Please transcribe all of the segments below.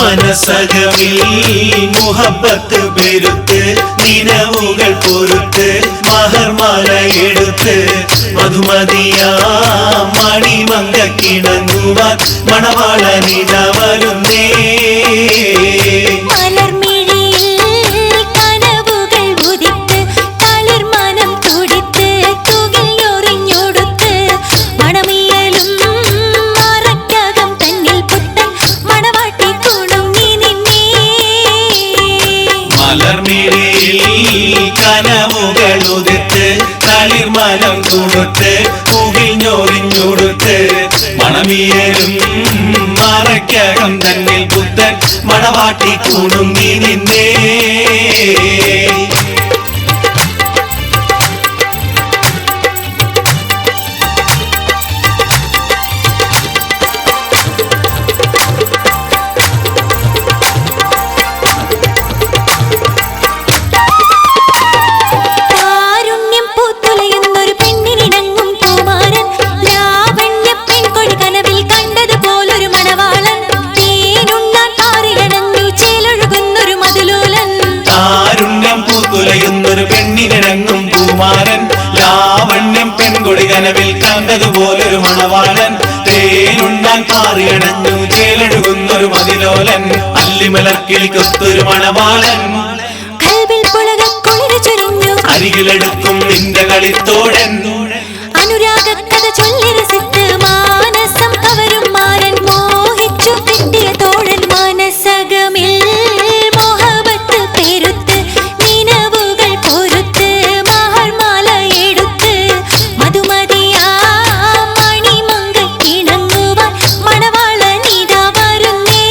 മനസകമിൽ മുഹബത്ത് പെരുത്ത് നിലവുകൾ പൊറുത്ത് മഹർമാല എടുത്ത് മധുമതിയാ മണിമങ്കക്കിണങ്ങുവാൻ മണവാളനിത വരുന്നേ. മനം കൊടുത്ത് പൂകിഞ്ഞൊറിഞ്ഞൊടുത്ത് മണമിയലും മറയ്ക്കകം തന്നിൽ പുത്തൻ മണവാട്ടി കുണുങ്ങി നിന്നേ. പെണ്ണിനിണങ്ങും പൂമാരൻ ലാവണ്യം പെൺകൊടി കനവിൽ കണ്ടതുപോലൊരു മണവാളൻ തേനുണ്ണാൻ പാറിയടഞ്ഞു ചേലഴുകുന്നൊരു മതിലോലൻ അല്ലിമലർക്കിളിക്കൊത്തൊരു മണവാളൻ അരികിലെടുക്കും നിന്റെ കളിത്തോഴൻ അനുരാഗക്കഥ ചൊല്ലി രസിത്ത് മാനസം കവരും മാരൻ മോഹിച്ചു കിട്ടിയ തോഴൻ മനസകമിൽ മോഹബത്ത് പെരുത്ത് നിലവുകൾ പൊറുത്ത് മഹർമാല എടുത്ത് മധുമതിയാ മണിമങ്കക്കിണങ്ങുവാൻ മണവാളനിതാ വരുന്നേ.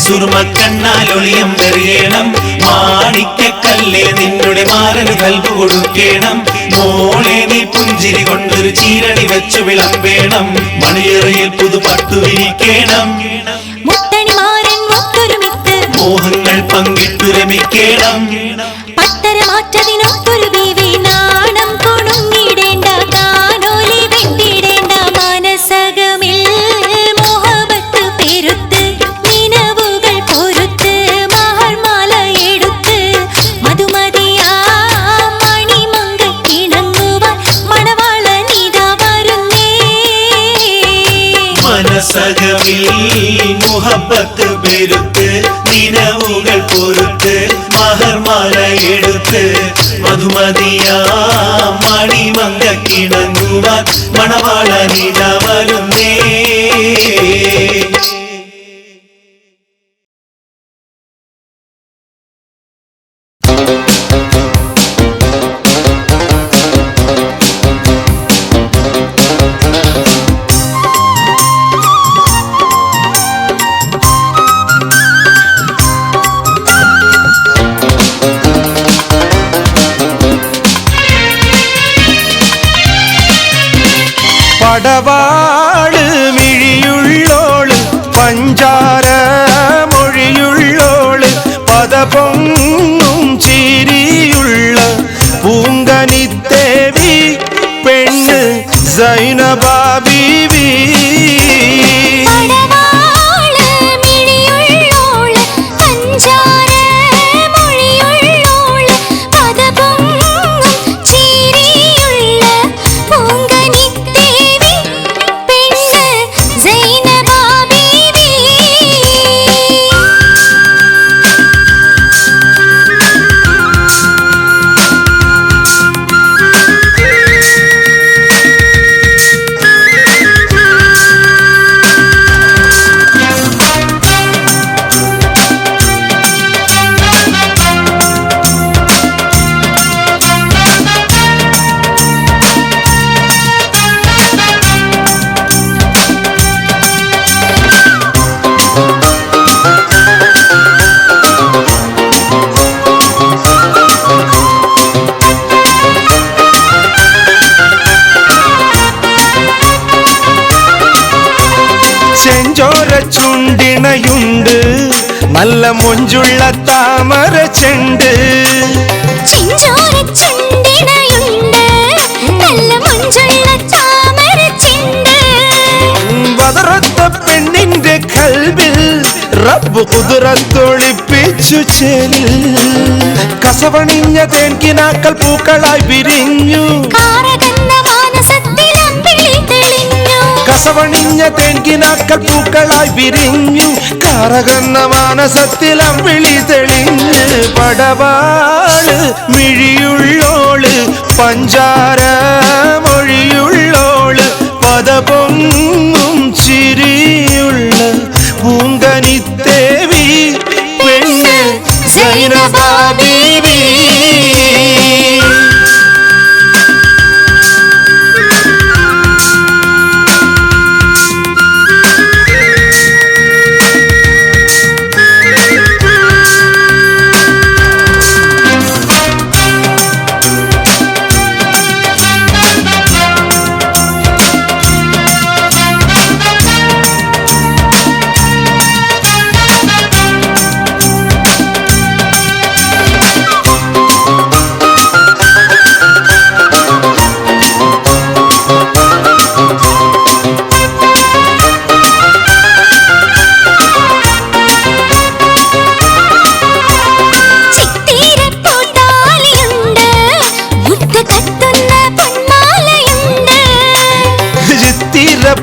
സുർമക്കണ്ണാലൊളിയം വെറിയണം മാണിക്കക്കല്ലേ നിന്നുടെ മാരന് കൽബ് കൊടുക്കണം മോളെ നീ പുഞ്ചിരി കൊണ്ടൊരു ചീരണി വെച്ചു വിളമ്പേണം മണിയറയിൽ പുതുപട്ടു വിരിക്കണം മോഹങ്ങൾ പങ്കിട്ടു രമിക്കണം പട്ടരമാറ്റതിനൊത്തൊരു ബീവി നാണം കൊണുങ്ങിടേണ്ട കാനോലി വെട്ടിടേണ്ട മനസകമിൽ മോഹബത്ത് പെരുത്ത് നിലവുകൾ പൊറുത്ത് മഹർമാല എടുത്ത് മധുമതിയാ മണിമങ്കക്കിണങ്ങുവാൻ മണവാളനിതാ വരുന്നേ. മനസകമിൽ മുഹബത്ത് പെരുത്ത് നിലവുകൾ പൊറുത്ത് മഹർമാല എടുത്ത് മധുമതിയാ മണിമങ്കക്കിണങ്ങുവാൻ മണവാളനിത വരുന്നേ. പടവാള് മിഴിയുള്ളോള് പഞ്ചാര മൊഴിയുള്ളോള് പദപൊങ്ങും ചിരിയുള്ള പൂങ്കനിത്തേവി പെണ്ണ് സൈനബാ ബീവി. ചുണ്ടിണയുണ്ട് നല്ല മൊഞ്ചുള്ള താമര ചെണ്ട് ചിഞ്ചോരച്ചുണ്ടിണയുണ്ട് നല്ല മൊഞ്ചുള്ള താമരച്ചെണ്ട് വതറത്ത പെണ്ണിന്റെ കൽബിൽ റബ്ബ് കുതിരത്തൊളിപ്പിച്ചു ചേലിൽ കസവണിഞ്ഞ തേൻകിനാക്കൾ പൂക്കളായി വിരിഞ്ഞു കാരകന്ന മാനസത്തിൽ അമ്പിളി തെളിഞ്ഞു കസവണിഞ്ഞ തേൻകിനാക്കൾ പൂക്കളായി വിരിഞ്ഞു കാരകന്ന മാനസത്തിൽ അമ്പിളി തെളിഞ്ഞ് പടവാള് മിഴിയുള്ളോള് പഞ്ചാര മൊഴിയുള്ളോള് പദപൊങ്ങും ചിരിയുള്ള പൂങ്കനിത്തേവി പെണ്ണ് സൈനബാ ബീവി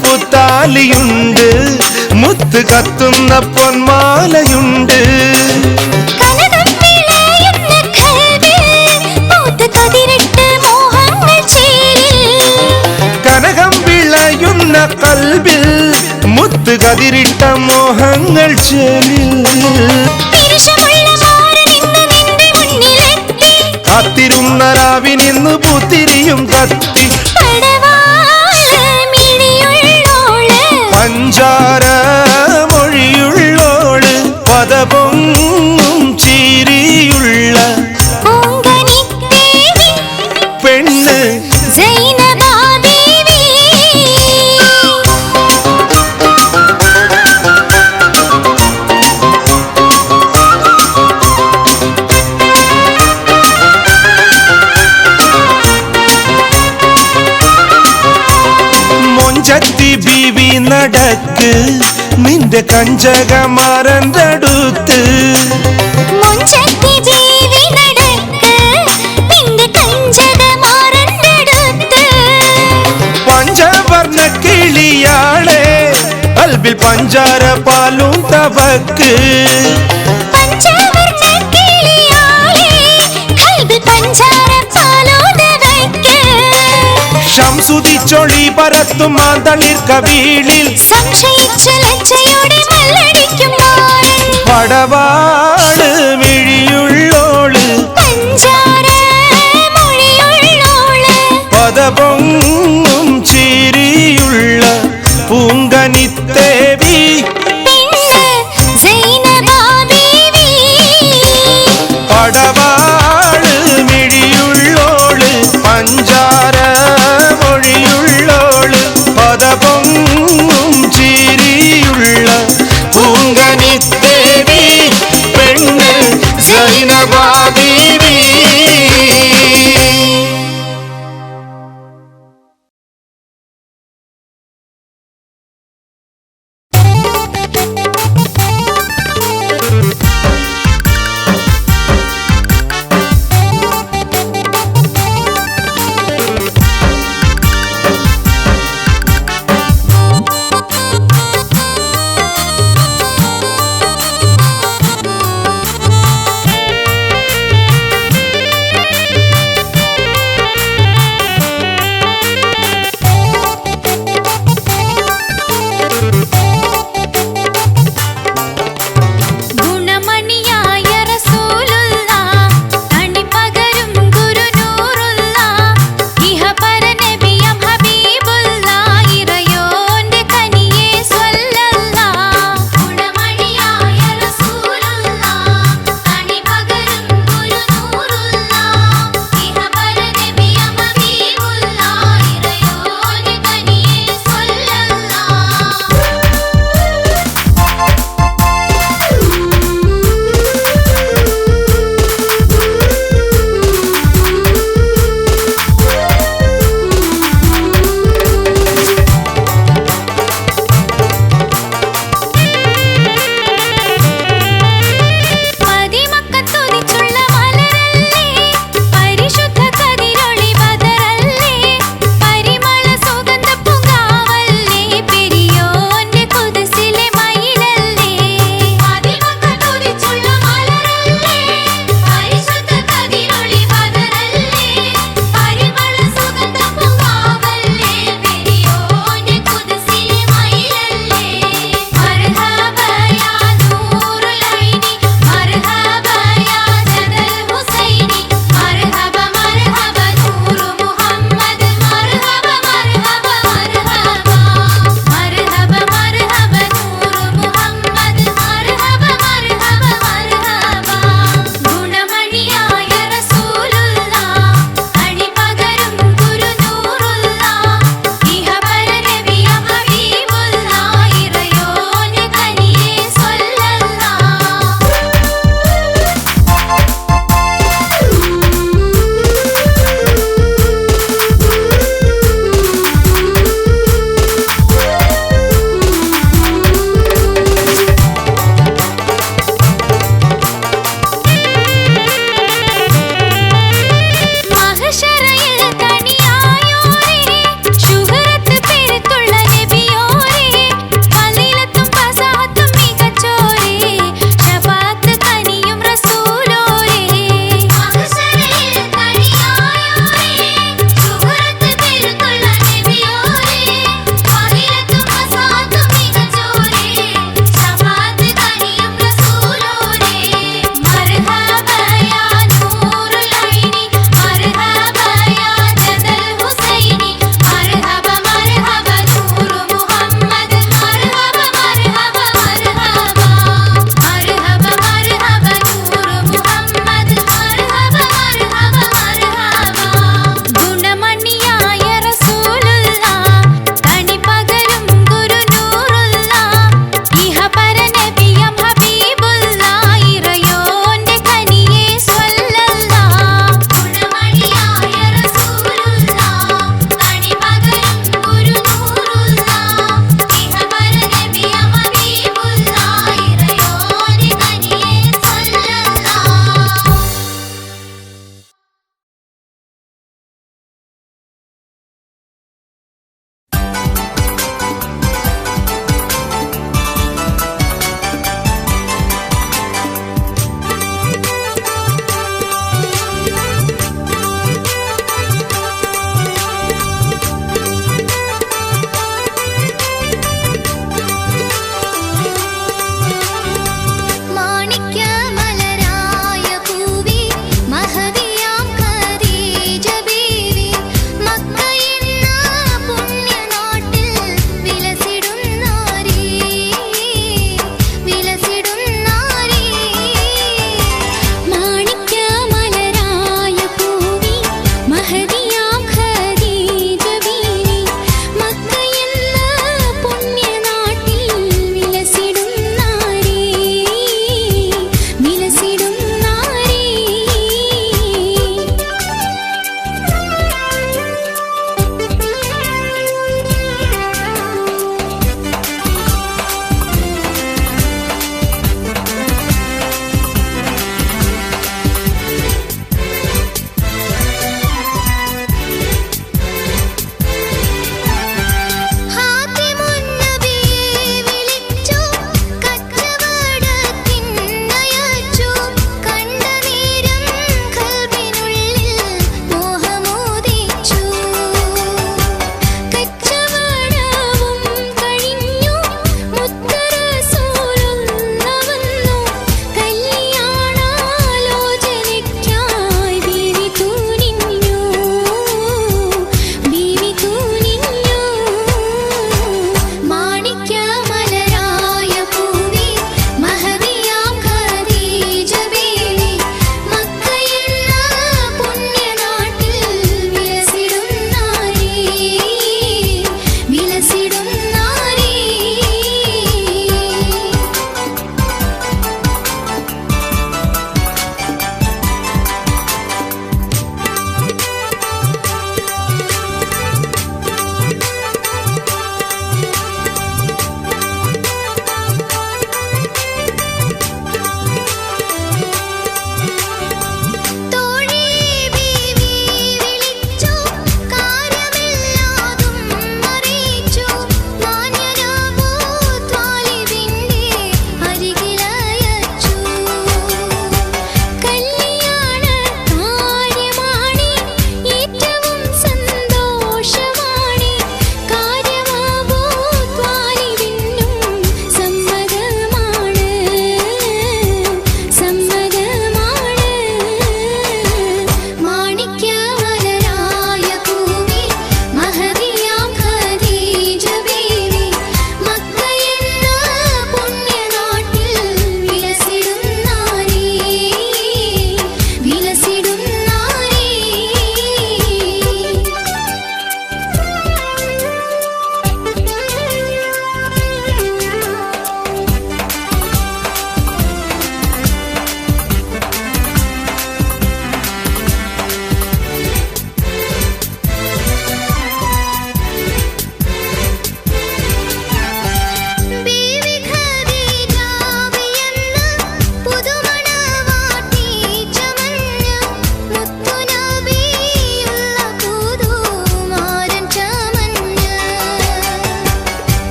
പുത്താലിയുണ്ട് മുത്ത് കത്തുന്ന പൊന്മാലയുണ്ട് കനകം വിളയുന്ന കൽവിൽ പൂത്ത് കതിരിട്ട് മോഹങ്ങൾ ചേലിൽ കനകം വിളയുന്ന കൽബിൽ മുത്ത് കതിരിട്ട മോഹങ്ങൾ ചേലിൽ തിരുഷമുള്ള മാരനിന്ന് നിന്റെ മുന്നിലെത്തി കാത്തിരുന്ന രാവിനിന്ന് പൂത്തിരിയും കത്തി പഞ്ചാര മൊഴിയുള്ളോള് പദപൊങ്ങും ചിരിയുള്ള പെണ്ണ് സൈനബാ ബീവി മൊഞ്ചത്തി ബീവി നടക്ക് നിന്റെ കഞ്ചകമാരൻ്റെ അടുത്ത് മൊഞ്ചത്തി ബീവി നടക്ക് നിന്റെ കഞ്ചകമാരൻ്റെ അടുത്ത് പഞ്ചവർണ്ണ കിളിയാളെ കൽബിൽ പഞ്ചാര പാലും തവക്ക് പഞ്ചവർണ്ണ കിളിയാളെ കൽബിൽ പഞ്ചാര പാലോദവയ്ക്ക് ശംസുതിച്ചൊളി പരത്തും മാന്തളിർ കവിളിൽ സംശയിച്ചു ലജ്ജയോടെ മല്ലടിക്കും മാരൻ പടവാള് മിഴിയുള്ളോള് പഞ്ചാര മൊഴിയുള്ളോള് പദപൊങ്ങും ചിരിയുള്ള പൂങ്കനിത്തേവി പെണ്ണ് സൈനബാ ബീവി പടവാള് മിഴിയുള്ളോള് പഞ്ചാര മൊഴിയുള്ളോള് പദപൊങ്ങും ചിരിയുള്ള പൂങ്കനിത്തേവി പെണ്ണ് സൈനബാ ബീവി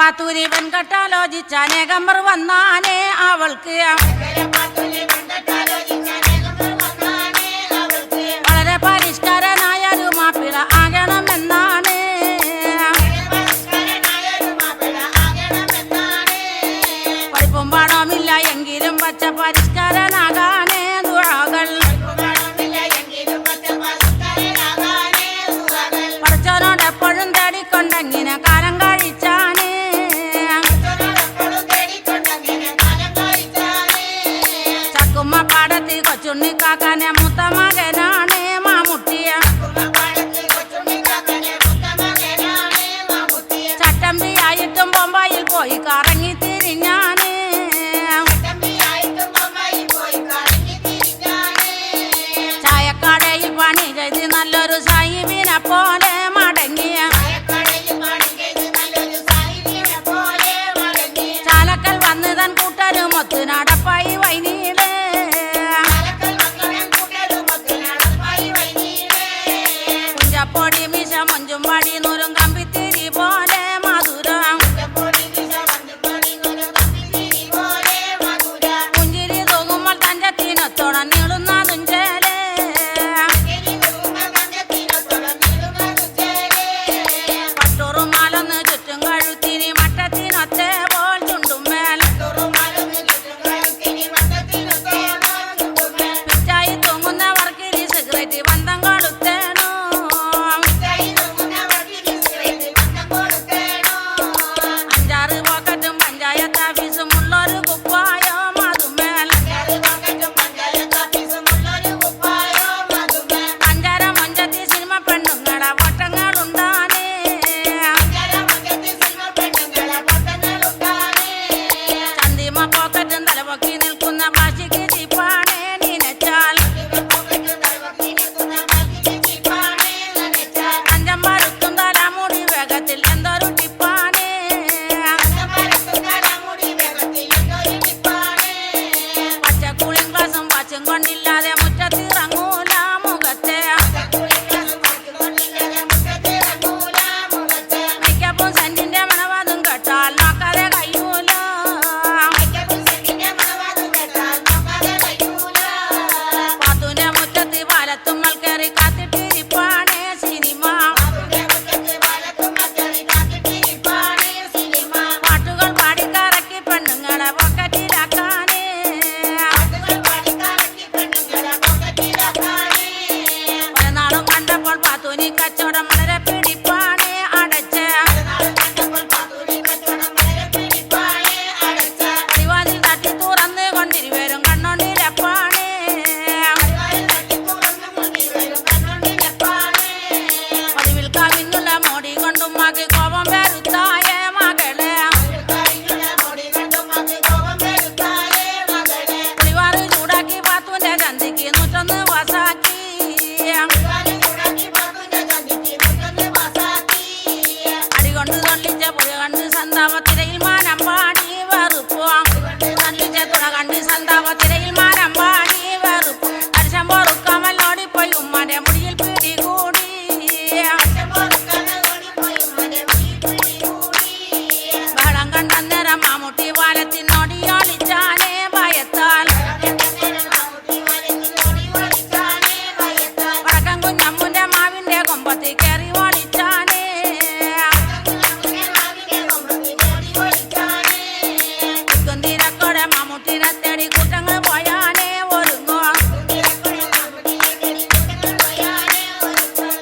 പാത്തൂരി വെൺകട്ടാലോചിച്ച അനേകമ്പർ വന്നാനേ അവൾക്ക് വളരെ പരിഷ്കാരനായൊരു മാപ്പിള ആകണമെന്നാണ്. പഠിപ്പും പാടവുമില്ല എങ്കിലും പച്ച പരിഷ്കാരനാകാനേ ദുആകൾ. പഠിച്ചവനോട് എപ്പോഴും തേടിക്കൊണ്ടെങ്ങനെ കാലം കഴിച്ചാനേ. ചക്കുമ്മ പാടത്തിൽ കൊച്ചുണ്ണിക്കാക്കാനെ മൂത്ത മകനാണ് മാമുട്ടിയ. ചട്ടമ്പിയായിട്ടും ബൊമ്പായിൽ പോയി കറങ്ങി തിരിഞ്ഞാന്. ചായക്കടയിൽ പണി ചെയ്ത് നല്ലൊരു സാഹിബിനെ പോലെ മടങ്ങിയ. ചാലക്കൽ വന്ന് തൻ കൂട്ടരുമൊത്ത് നടപ്പായി വൈനീള്. കുഞ്ചപ്പൊടി മിശ മഞ്ചും വടി നൂറും കമ്പിത്തിരി പോലെ മധുരം. പുഞ്ചിരി തൂങ്ങുമ്പോൾ തഞ്ചത്തിനൊത്തോളം നീളുന്ന തുഞ്ചേല്. പട്ടുറുമാലൊന്ന് ചുറ്റും കഴുത്തിനി മട്ടത്തിനൊത്തേ പോൽ ചുണ്ടുമേൽ. പിച്ചായി തൂങ്ങുന്ന വർക്കിലി സിഗരറ്റ് ബന്ധം കൊളുത്തേണു. അഞ്ചാറ് പോക്കറ്റും പഞ്ചായത്ത് ഓഫീസും ഉള്ളൊരു കുപ്പായോ മധുമേൽ. അഞ്ചാര മഞ്ചത്തി സിനിമ പെണ്ണുങ്ങളെ വട്ടങ്ങളുണ്ടാനേ. ചന്തിമ പോക്കറ്റും തലപൊക്കി നിൽക്കുന്ന ഭാഷയ്ക്ക് ചിപ്പാണേ നിനച്ചാൽ. അഞ്ചം പരുത്തും തലമുടി വേഗത്തിൽ എന്തൊരു ടിപ്പാണേ. പച്ചക്കുളിയും ഗ്ലാസും പച്ചും കൊണ്ടില്ലാതെ മുറ്റത്തിറങ്ങൂല മുഖത്തെ. മിക്കപ്പും സെന്റിന്റെ മണവാതും കേട്ടാൽ നോക്കാതെ കഴിയൂല. പാത്തൂന്റെ മുറ്റത്ത് പാലത്തുമ്മൽ കയറി കാത്തിട്ടിരിപ്പാണേ സിനിമ. പാട്ടുകൾ പാടിക്കറക്കി പെണ്ണുങ്ങളെ പോക്കറ്റിലാക്കാനേ. പല നാളും കണ്ടപ്പോൾ പാത്തൂനി കച്ചവടം വളരെ പിടിപ്പാണേ അടച്ച്. അടിവാതിൽ തട്ടി തുറന്ന് കൊണ്ടിരുവരും കണ്ണോണ്ടിരപ്പാണേ. പതിവിൽ കവിഞ്ഞുള്ള മോടി കൊണ്ടും മക് കോപം വരുത്തായ മകളെ. പുളിവാറ് ചൂടാക്കി പാത്തൂന്റെ ചന്തിക്ക് 101 വാസാക്കി. അടികൊണ്ട് തൊള്ളിച്ച പുഴ കണ്ട് സന്താപത്തിരയിൽ മാനം പാടി വെറുപ്പോ. തള്ളിച്ച തുണ കണ്ട് സന്താപത്തിരയിൽ മാനം പാടി വെറുപ്പു. അരിശം പൊറുക്കാമല്ലോടിപ്പോയി ഉമ്മാന്റെ മുടിയിൽ പിടികൂടി. ബഹളം കണ്ടന്നേരം മാമുട്ടി പാലത്തിനോടിയോളിച്ചാനേ ഭയത്താൽ. വടക്കം കുഞ്ഞമ്മുന്റെ മാവിന്റെ കൊമ്പത്ത് കയറി ഓളിച്ചാനേ. കുന്തിരക്കോടെ മാമുട്ടിനെ തേടി കൂട്ടങ്ങൾ പോയാനേ ഒരുങ്ങോ.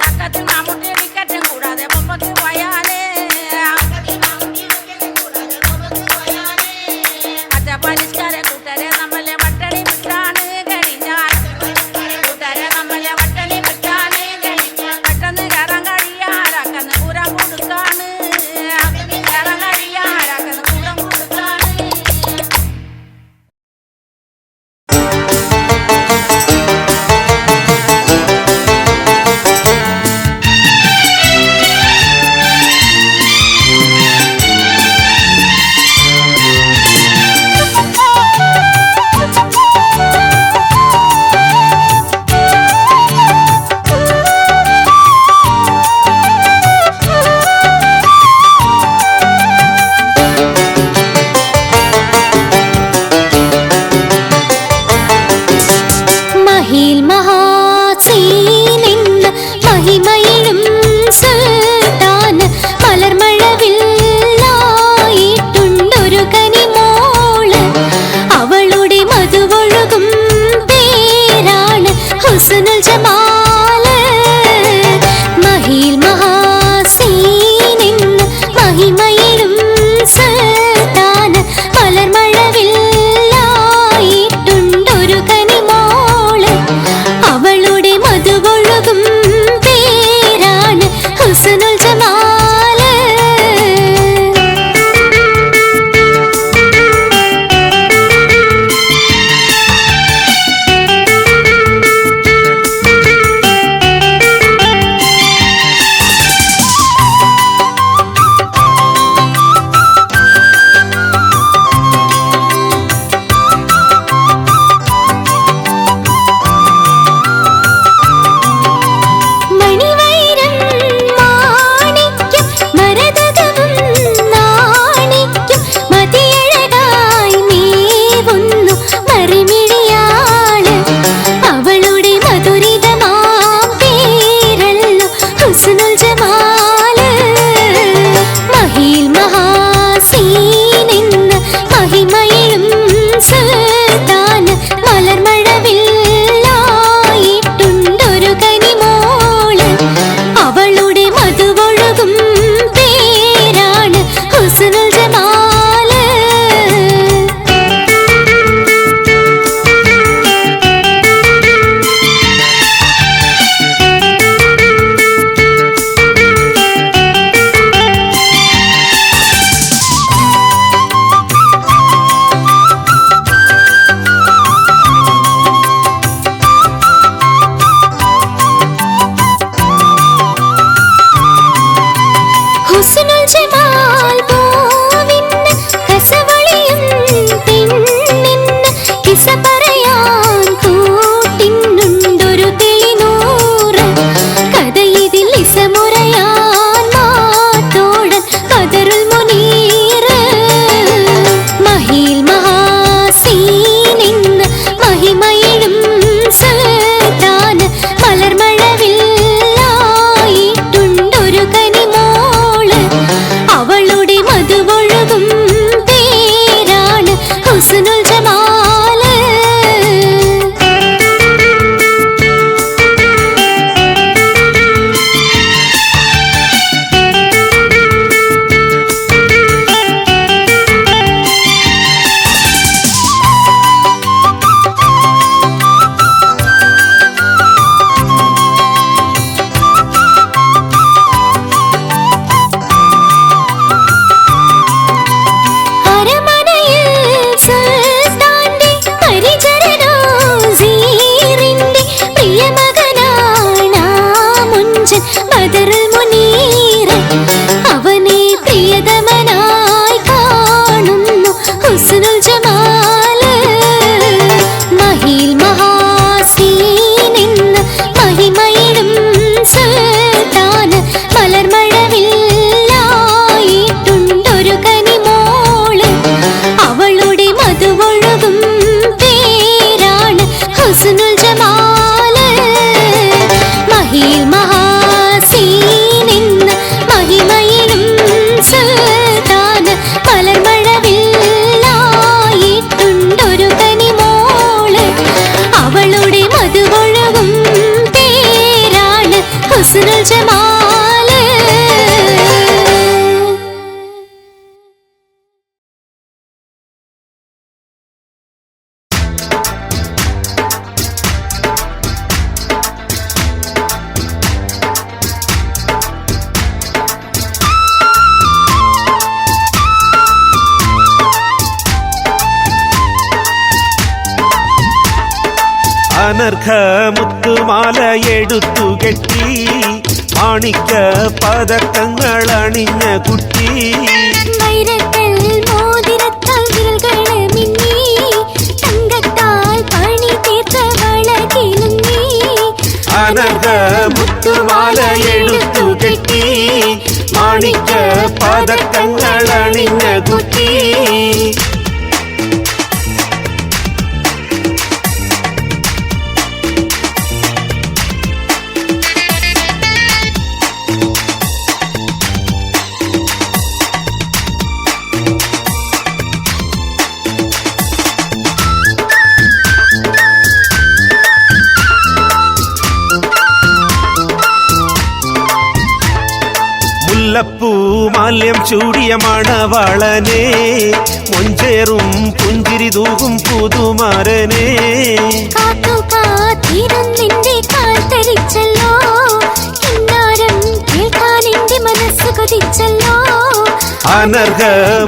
തക്കത്തിൽ മാമുട്ടി ടിക്കറ്റും കൂടാതെ പൊമ്പത്ത് പോയാനേ. അച്ഛ പരിഷ്കാരെ കൂട്ടരെ നമ്മളെ വട്ടണി വിട്ടാണ് കഴിഞ്ഞാൽ. കൂട്ടരെ നമ്മളെ വട്ടണി വിട്ടാണ് കഴിഞ്ഞാൽ. പെട്ടെന്ന് കയറാൻ കഴിയാരാക്കന്ന് പൂരം കൊടുക്കാണ്. കയറാൻ കഴിയാരാക്കന്ന് പൂരം കൊടുക്കാണ്. Oh അനർഘ മുത്തുമാല എടുത്തു കെട്ടി മാണിക്ക പതക്കങ്ങൾ അണിഞ്ഞ കുട്ടി വൈരക്കൽ മോതിരത്താൽ വിരൽകള് മിന്നി തങ്കത്താൽ പണി തീർത്ത വളകിലുങ്ങി അനർഘ മുത്തുമാല എടുത്തു കെട്ടി മാണിക്ക പതക്കങ്ങൾ അണിഞ്ഞ കുട്ടി മുല്ലപ്പൂമാല്യം ചൂടിയ മണവാളനെ മൊഞ്ചേറും പുഞ്ചിരി തൂകും പുതുമാരനെ കാത്തു കാത്തിരുന്നെന്റെ കാൽ തരിച്ചല്ലോ കിന്നാരം കേൾക്കാൻ എന്റെ മനസ്സ് കൊതിച്ചല്ലോ അനർഘ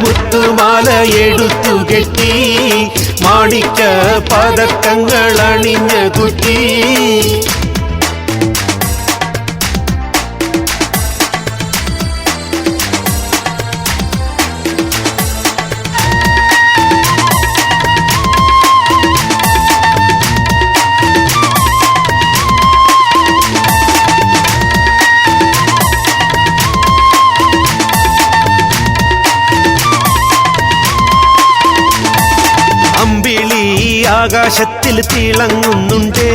മുത്തുമാല എടുത്തു കെട്ടി മാണിക്ക പതക്കങ്ങൾ അണിഞ്ഞ കുട്ടി അമ്പിളി ആകാശത്തിൽ തിളങ്ങുന്നുണ്ടേ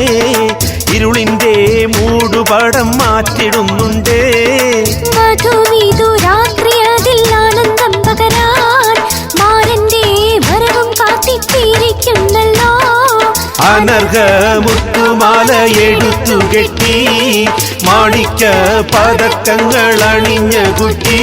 ഇരുളിന്റെ മൂടുപടം മാറ്റിടുന്നുണ്ടേ മധുവിധു രാത്രി അതിൽ ആനന്ദം പകരാൻ മാരന്റെ വരവും കാത്തിട്ടിരിക്കുന്നല്ലോ അനർഘ മുത്തുമാല എടുത്തു കെട്ടി മാണിക്ക പതക്കങ്ങൾ അണിഞ്ഞ കുട്ടി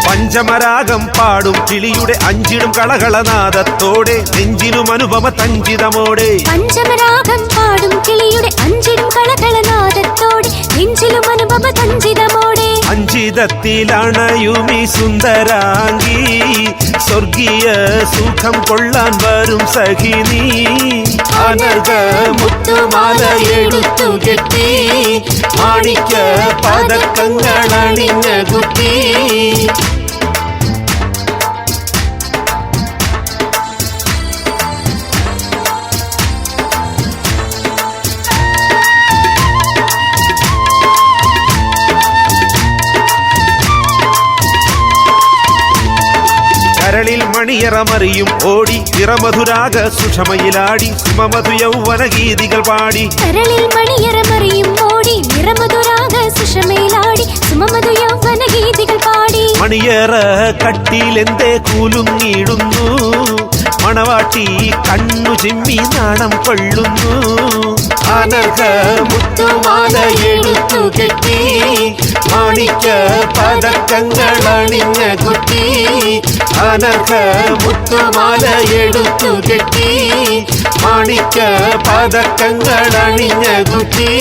പഞ്ചമരാഗം പാടും കിളിയുടെ അഞ്ചിടും കളകളനാദത്തോടെ നെഞ്ചിനും അനുപമ തഞ്ചിതമോടെ പഞ്ചമരാഗം പാടും കിളിയുടെ അഞ്ചിടും കളകളനാദത്തോടെ നെഞ്ചിലും അനുപമ തഞ്ചിതമോടെ അഞ്ചിതത്തിലണയുമീ സുന്ദരാംഗി സ്വർഗീയ സുഖം കൊള്ളാൻ വരും സഖിനി അനർഘ മുത്തുമാല എടുത്തു കെട്ടി മാണിക്ക പതക്കങ്ങൾ അണിഞ്ഞ കുട്ടി കരളിൽ മണിയറമറിയും ഓടി നിറമധുരാഗ സുഷമയിലാടി സുമമധു യൗവന ഗീതികൾ പാടി കരളിൽ മണിയറമറിയും ഓടി നിറമധുരാഗ സുഷമയിലാടി സുമമധു യൗവന ഗീതികൾ പാടി മണിയറ കട്ടിലെന്തേ കൂലുങ്ങിടുന്നു മണവാട്ടി കണ്ണു ചിമ്മി നാണം കൊള്ളുന്നു അനർഘ മുത്തുമാല എടുത്തു കെട്ടി മാണിക്ക പതക്കങ്ങൾ അണിഞ്ഞ കുട്ടി അനർഘ മുത്തുമാല എടുത്തു കെട്ടി മാണിക്ക പതക്കങ്ങൾ അണിഞ്ഞ കുട്ടി